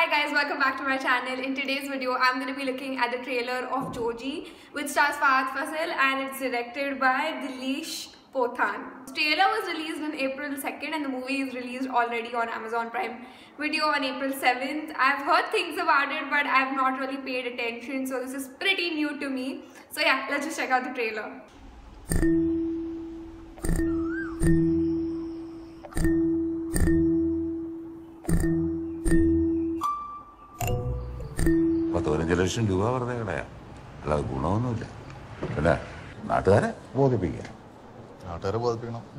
Hi guys, welcome back to my channel. In today's video, I'm going to be looking at the trailer of Joji, which stars Fahad Fasil and it's directed by Dileesh Pothan. The trailer was released on April 2nd and the movie is released already on Amazon Prime Video on April 7th. I've heard things about it but I've not really paid attention, so this is pretty new to me. So yeah, let's just check out the trailer. ലക്ഷം രൂപ വെറുതെ കളയാം, അല്ലാതെ ഗുണമൊന്നുമില്ല. പിന്നെ നാട്ടുകാരെ ബോധിപ്പിക്കുക.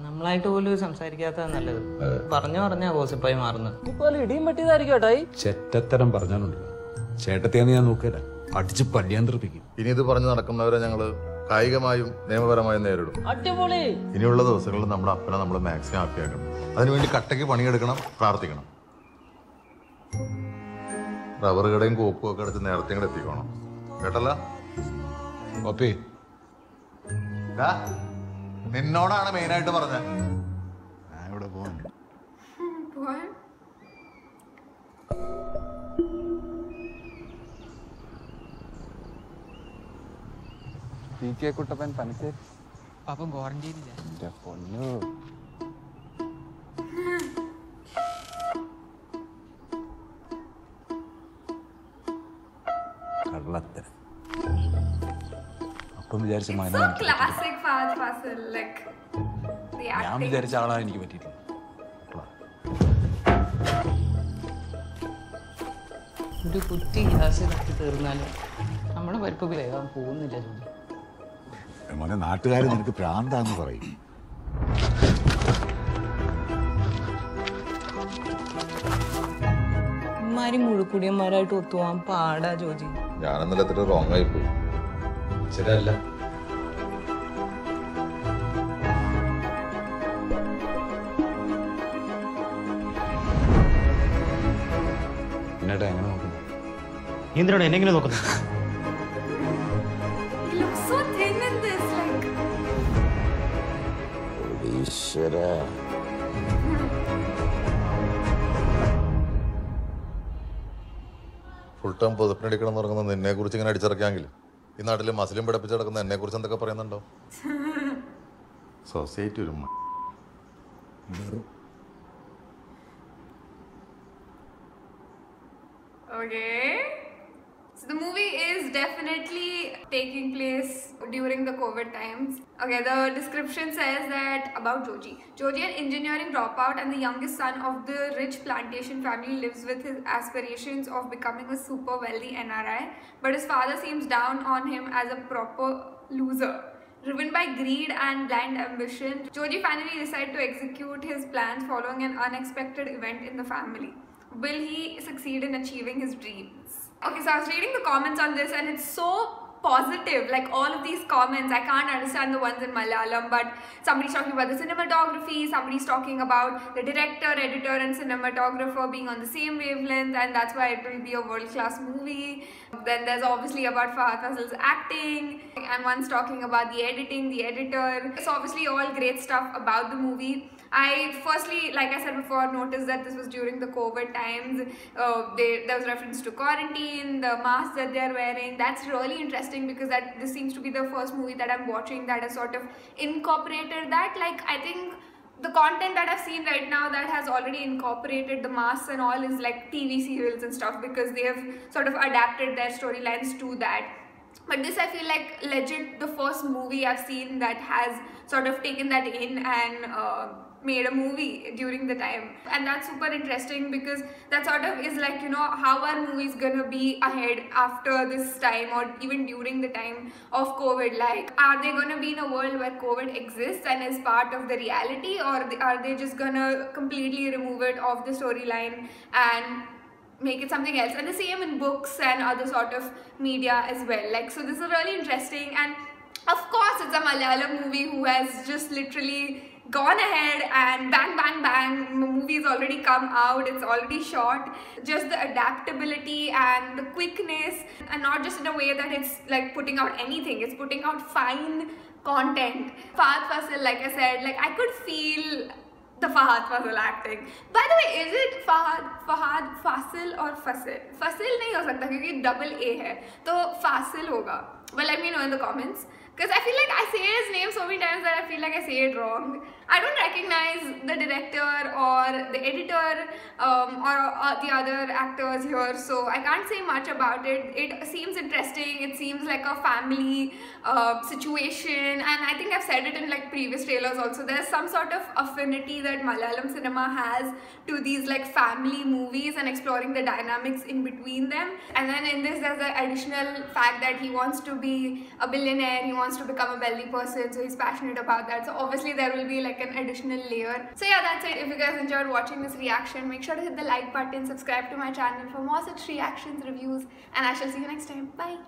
നമ്മളായിട്ട് പോലും സംസാരിക്കാത്ത നല്ലത്. പറഞ്ഞാ പോസിപ്പായി മാറുന്നത്. ഇടിയും പറ്റിയതായിരിക്കും ഏട്ടായി. ചെറ്റത്തരം പറഞ്ഞാലുണ്ട് ചേട്ടത്തെയാന്ന് ഞാൻ നോക്കില്ല, അടിച്ച് പല്ലിയാൻ തെറിപ്പിക്കും. ഇനി ഇത് പറഞ്ഞു നടക്കുന്നവരെ ഞങ്ങള് കായികമായും നിയമപരമായും നേരിടും. അടിപൊളി. ഇനിയുള്ള ദിവസങ്ങളിൽ നമ്മുടെ അപ്പനെ നമ്മൾ മാക്സിമം ഹാപ്പിയാക്കണം. അതിനുവേണ്ടി കട്ടയ്ക്ക് പണിയെടുക്കണം, പ്രാർത്ഥിക്കണം. റബ്ബർ കടയും കോപ്പും ഒക്കെ അടിച്ച് നേരത്തെ ഇങ്ങോട്ട് എത്തിക്കണം, കേട്ടല്ല? ഓപ്പേ, നിന്നോടാണ് മെയിനായിട്ട് പറഞ്ഞത്. ഞാൻ ഇവിടെ പോവാൻ കുട്ടപ്പൻ പനിക്ക് പാപ്പം ക്വാറന്റൈനില്ല. പൊന്നു കള്ളത്തരം. അപ്പം വിചാരിച്ച So classic Fahad Fasil, like the ഞാൻ acting. വിചാരിച്ച ആളാണ് എനിക്ക് പറ്റിയിട്ടില്ല. ഒരു കുറ്റി ഗ്യാസ് കത്തി തീർന്നാലും നമ്മുടെ പരിപ്പ് വേഗം പോകുന്നില്ല. മോനെ, നാട്ടുകാർ നിനക്ക് പ്രാന്താന്ന് പറയും. ഇമാരി മുഴുക്കുടിയന്മാരായിട്ട് ഒത്തുപോകാൻ പാടാ ജോജി. ഞാനെന്നല്ല എത്ര റോങ് ആയി പോയി. ശരിയല്ല. പിന്നേട്ടാ എങ്ങനെ നോക്കുന്നു? എന്തിനാണ് എന്നെ ഇങ്ങനെ നോക്കുന്നത്? He looks so thin in this, like. ഈശ്വരാ. ഫുൾ ടൈം പൊതുപ്പിനടിക്കണം എന്ന് പറയുന്നത് നിന്നെ കുറിച്ച് ഇങ്ങനെ അടിച്ചിറക്കാമെങ്കിൽ ഈ നാട്ടിൽ മസിലും പിടിപ്പിച്ച് കിടക്കുന്ന എന്നെ കുറിച്ച് എന്തൊക്കെ പറയുന്നുണ്ടോ? സൊസൈറ്റി ഒരു Okay. So the movie is definitely taking place during the COVID times. Okay, the description says that about Joji. Joji, an engineering dropout and the youngest son of the rich plantation family, lives with his aspirations of becoming a super wealthy NRI, but his father seems down on him as a proper loser. Driven by greed and blind ambition, Joji finally decides to execute his plans following an unexpected event in the family. Will he succeed in achieving his dreams? Okay, so I was reading the comments on this and it's so positive, like all of these comments. I can't understand the ones in Malayalam, but somebody's talking about the cinematography, somebody's talking about the director, editor and cinematographer being on the same wavelength, and that's why it will be a world-class movie. Then there's obviously about Fahad Fasil's acting, and one's talking about the editing, the editor. It's obviously all great stuff about the movie. I firstly, like I said before, noticed that this was during the COVID times. There was reference to quarantine, the masks that they're wearing. That's really interesting because this seems to be the first movie that I'm watching that has sort of incorporated that. Like, I think the content that I've seen right now that has already incorporated the masks and all is like TV serials and stuff, because they have sort of adapted their storylines to that. But this, I feel like legit the first movie I've seen that has sort of taken that in and made a movie during the time. And that's super interesting because that sort of is like, you know, how are movies gonna be ahead after this time or even during the time of COVID? Like, are they gonna be in a world where COVID exists and is part of the reality, or are they just gonna completely remove it off the storyline and make it something else? And the same in books and other sort of media as well. Like, so this is really interesting, and of course it's a Malayalam movie who has just literally gone ahead and bang bang bang, movie's already come out, it's already shot. Just the adaptability and the quickness, and not just in a way that it's like putting out anything, it's putting out fine content. Fahad Fasil, like I said, like I could feel the Fahad Fasil acting. By the way, is it Fahad Fasil or Fasil? Fasil नहीं हो सकता क्योंकि double A है, तो Fasil होगा. Well, let me know in the comments. Because I feel like I say his name so many times that I feel like I say it wrong. I don't recognize the director or the editor or the other actors here, so I can't say much about it. It seems interesting. It seems like a family situation, and I think I've said it in like previous trailers also. There's some sort of affinity that Malayalam cinema has to these like family movies and exploring the dynamics in between them. And then in this, there's the additional fact that he wants to be a billionaire. He wants to become a wealthy person, so he's passionate about that. So obviously there will be like an additional layer. So yeah, that's it. If you guys enjoyed watching this reaction, make sure to hit the like button, subscribe to my channel for more such reactions, reviews, and I shall see you next time. Bye.